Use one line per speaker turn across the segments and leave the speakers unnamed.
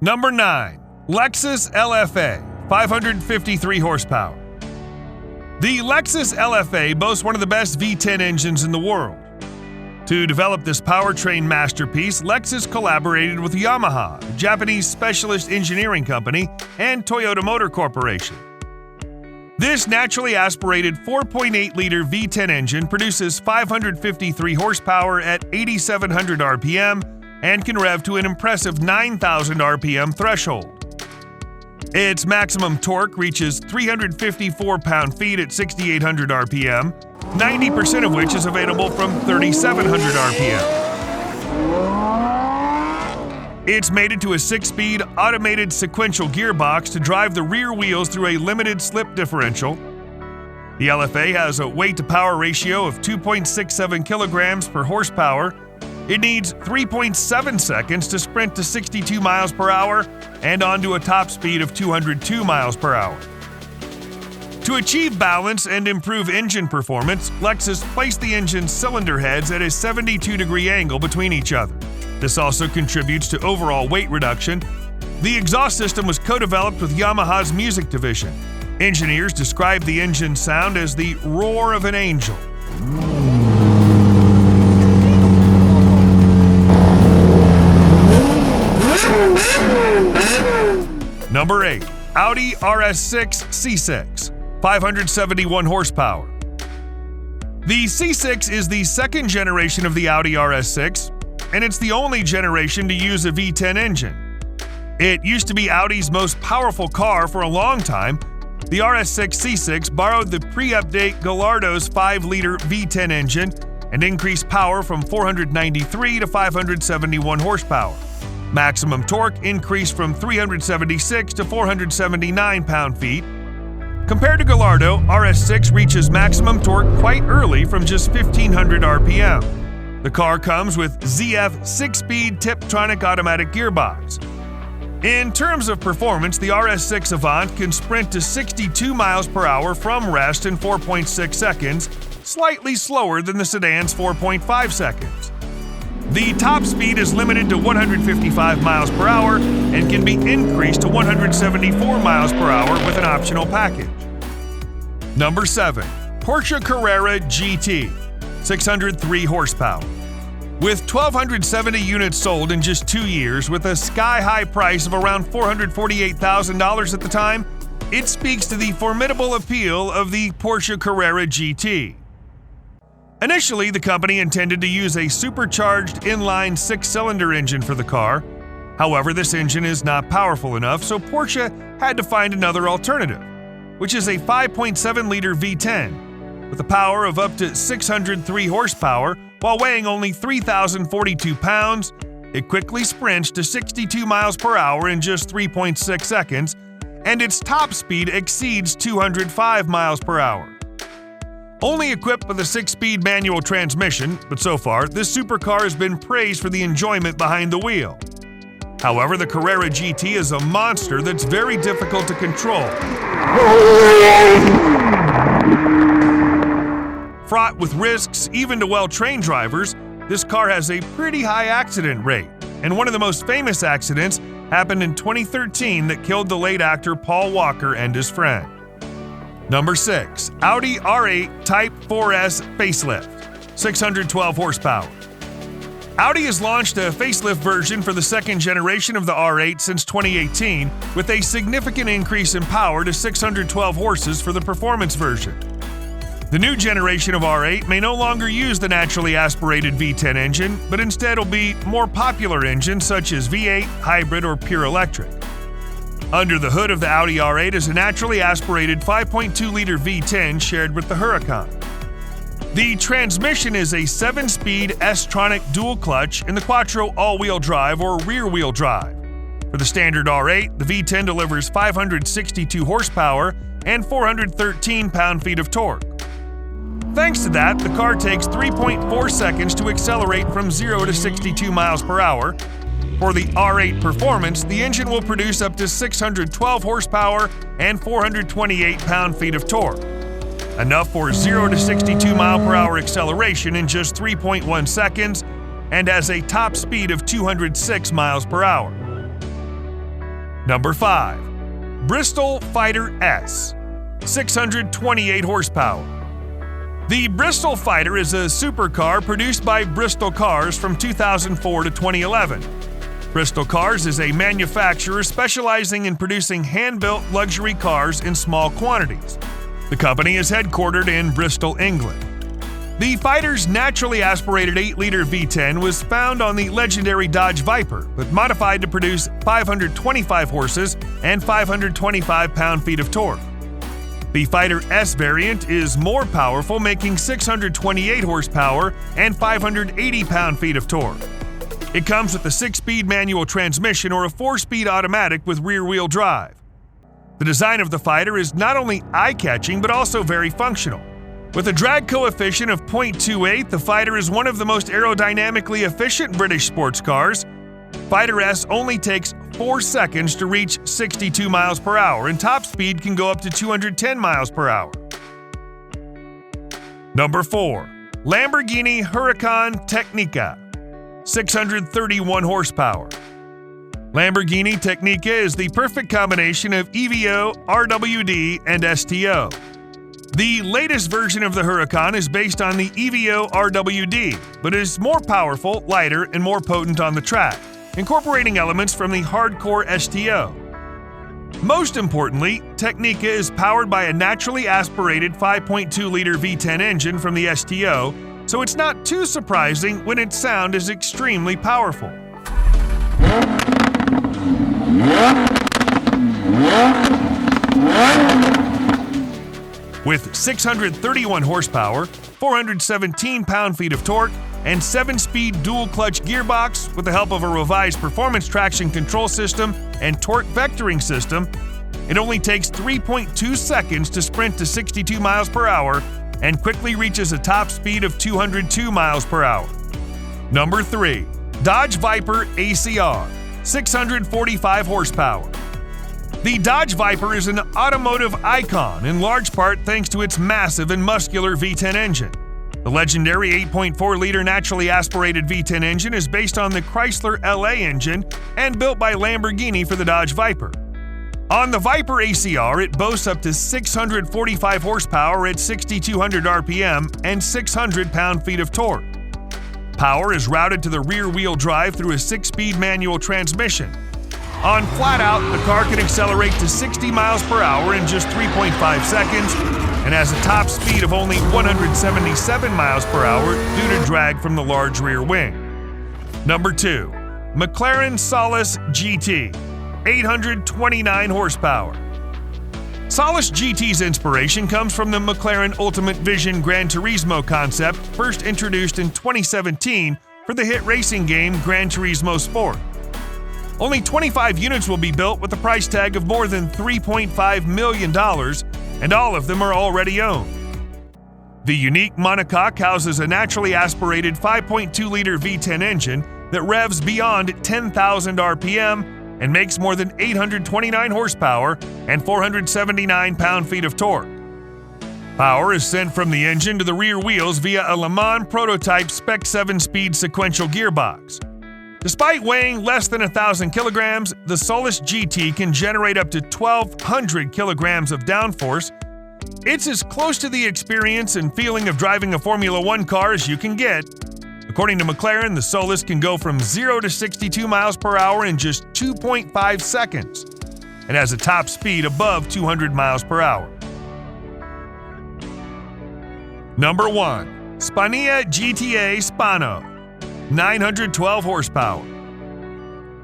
Number 9. Lexus LFA, 553 horsepower. The Lexus LFA boasts one of the best V10 engines in the world. To develop this powertrain masterpiece, Lexus collaborated with Yamaha, a Japanese specialist engineering company, and Toyota Motor Corporation. This naturally aspirated 4.8-liter V10 engine produces 553 horsepower at 8,700 RPM and can rev to an impressive 9,000 RPM threshold. Its maximum torque reaches 354 pound-feet at 6,800 RPM, 90% of which is available from 3,700 RPM. It's mated to a 6-speed automated sequential gearbox to drive the rear wheels through a limited slip differential. The LFA has a weight-to-power ratio of 2.67 kilograms per horsepower. It needs 3.7 seconds to sprint to 62 miles per hour and onto a top speed of 202 miles per hour. To achieve balance and improve engine performance, Lexus placed the engine's cylinder heads at a 72-degree angle between each other. This also contributes to overall weight reduction. The exhaust system was co-developed with Yamaha's music division. Engineers describe the engine's sound as the roar of an angel. Number 8. Audi RS6 C6, 571 horsepower. The C6 is the second generation of the Audi RS6, and it's the only generation to use a V10 engine. It used to be Audi's most powerful car for a long time. The RS6 C6 borrowed the pre-update Gallardo's 5-liter V10 engine and increased power from 493 to 571 horsepower. Maximum torque increased from 376 to 479 pound-feet. Compared to Gallardo, RS6 reaches maximum torque quite early from just 1,500 RPM. The car comes with ZF 6-speed Tiptronic automatic gearbox. In terms of performance, the RS6 Avant can sprint to 62 miles per hour from rest in 4.6 seconds, slightly slower than the sedan's 4.5 seconds. The top speed is limited to 155 miles per hour and can be increased to 174 miles per hour with an optional package. Number 7. Porsche Carrera GT, 603 horsepower. With 1,270 units sold in just 2 years with a sky-high price of around $448,000 at the time, it speaks to the formidable appeal of the Porsche Carrera GT. Initially, the company intended to use a supercharged inline 6-cylinder engine for the car. However, this engine is not powerful enough, so Porsche had to find another alternative, which is a 5.7-liter V10 with a power of up to 603 horsepower while weighing only 3,042 pounds. It quickly sprints to 62 miles per hour in just 3.6 seconds, and its top speed exceeds 205 miles per hour. Only equipped with a 6-speed manual transmission, but so far, this supercar has been praised for the enjoyment behind the wheel. However, the Carrera GT is a monster that's very difficult to control. Fraught with risks even to well-trained drivers, this car has a pretty high accident rate, and one of the most famous accidents happened in 2013 that killed the late actor Paul Walker and his friend. Number 6. Audi R8 Type 4S Facelift, 612 horsepower. Audi has launched a facelift version for the second generation of the R8 since 2018, with a significant increase in power to 612 horses for the performance version. The new generation of R8 may no longer use the naturally aspirated V10 engine, but instead will be more popular engines such as V8, hybrid, or pure electric. Under the hood of the Audi R8 is a naturally aspirated 5.2-liter V10 shared with the Huracan. The transmission is a 7-speed S-tronic dual-clutch in the Quattro all-wheel drive or rear-wheel drive. For the standard R8, the V10 delivers 562 horsepower and 413 pound-feet of torque. Thanks to that, the car takes 3.4 seconds to accelerate from 0 to 62 miles per hour. For the R8 Performance, the engine will produce up to 612 horsepower and 428 pound-feet of torque, enough for 0 to 62 mile per hour acceleration in just 3.1 seconds, and has a top speed of 206 miles per hour. Number 5. Bristol Fighter S, 628 horsepower. The Bristol Fighter is a supercar produced by Bristol Cars from 2004 to 2011. Bristol Cars is a manufacturer specializing in producing hand-built luxury cars in small quantities. The company is headquartered in Bristol, England. The Fighter's naturally aspirated 8-liter V10 was found on the legendary Dodge Viper, but modified to produce 525 horses and 525 pound-feet of torque. The Fighter S variant is more powerful, making 628 horsepower and 580 pound-feet of torque. It comes with a 6-speed manual transmission or a 4-speed automatic with rear-wheel drive. The design of the Fighter is not only eye-catching but also very functional. With a drag coefficient of 0.28, the Fighter is one of the most aerodynamically efficient British sports cars. Fighter S only takes 4 seconds to reach 62 miles per hour, and top speed can go up to 210 miles per hour. Number 4. Lamborghini Huracan Tecnica, 631 horsepower. Lamborghini Tecnica is the perfect combination of EVO, RWD, and STO. The latest version of the Huracan is based on the EVO RWD, but is more powerful, lighter, and more potent on the track, incorporating elements from the hardcore STO. Most importantly, Tecnica is powered by a naturally aspirated 5.2-liter V10 engine from the STO, so it's not too surprising when its sound is extremely powerful. With 631 horsepower, 417 pound-feet of torque, and 7-speed dual-clutch gearbox with the help of a revised performance traction control system and torque vectoring system, it only takes 3.2 seconds to sprint to 62 miles per hour and quickly reaches a top speed of 202 miles per hour. Number 3. Dodge Viper ACR, 645 horsepower. The Dodge Viper is an automotive icon, in large part thanks to its massive and muscular V10 engine. The legendary 8.4-liter naturally aspirated V10 engine is based on the Chrysler LA engine and built by Lamborghini for the Dodge Viper. On the Viper ACR, it boasts up to 645 horsepower at 6,200 RPM and 600 pound-feet of torque. Power is routed to the rear-wheel drive through a 6-speed manual transmission. On flat out, the car can accelerate to 60 miles per hour in just 3.5 seconds and has a top speed of only 177 miles per hour due to drag from the large rear wing. Number 2. McLaren Solus GT, 829 horsepower. Solus GT's inspiration comes from the McLaren Ultimate Vision Gran Turismo concept, first introduced in 2017 for the hit racing game Gran Turismo Sport. Only 25 units will be built with a price tag of more than $3.5 million, and all of them are already owned. The unique monocoque houses a naturally aspirated 5.2-liter V10 engine that revs beyond 10,000 RPM and makes more than 829 horsepower and 479 pound-feet of torque. Power is sent from the engine to the rear wheels via a Le Mans prototype Spec 7-speed sequential gearbox. Despite weighing less than 1,000 kilograms, the Solus GT can generate up to 1,200 kilograms of downforce. It's as close to the experience and feeling of driving a Formula One car as you can get. According to McLaren, the Solus can go from 0 to 62 miles per hour in just 2.5 seconds. It has a top speed above 200 miles per hour. Number 1. Spania GTA Spano, 912 horsepower.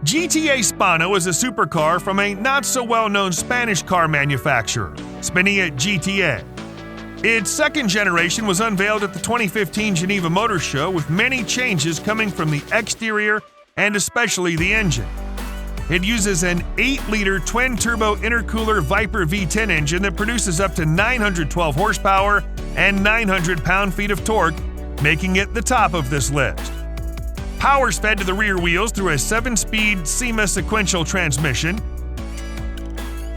GTA Spano is a supercar from a not-so-well-known Spanish car manufacturer, Spania GTA. Its second generation was unveiled at the 2015 Geneva Motor Show with many changes coming from the exterior and especially the engine. It uses an 8-liter twin-turbo intercooler Viper V10 engine that produces up to 912 horsepower and 900 pound-feet of torque, making it the top of this list. Power is fed to the rear wheels through a 7-speed SEMA sequential transmission.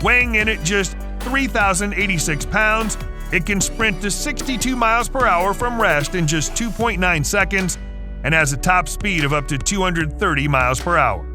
Weighing in at just 3,086 pounds, it can sprint to 62 miles per hour from rest in just 2.9 seconds and has a top speed of up to 230 miles per hour.